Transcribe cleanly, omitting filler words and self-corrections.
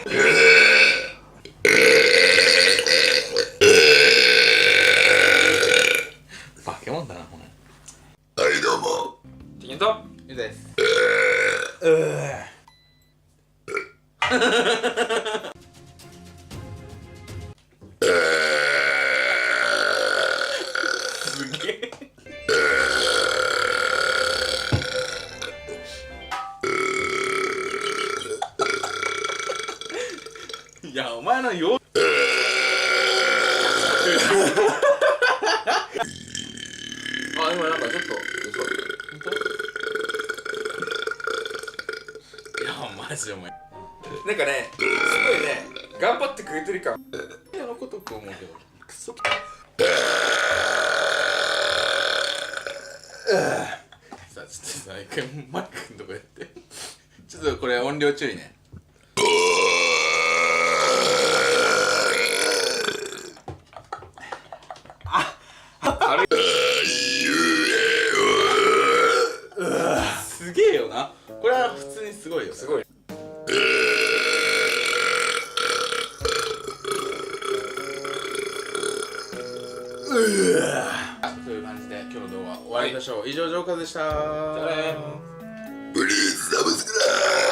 化け物だなこれ。はいどうもチキンとゆうです。すげえいやお前のよあ、今なんかちょっと嘘。本当？いやマジでお前なんかね、すごいね、頑張ってくれてる感やのことと思うけどクソさあちょっとさ、一回マイクのとこやってちょっとこれ音量注意ね。すげえよな。これは普通にすごいよ。すごい。という感じで今日の動画終わりましょう。以上、ジョーカーでした。じゃあね。プリーズサブスクライブ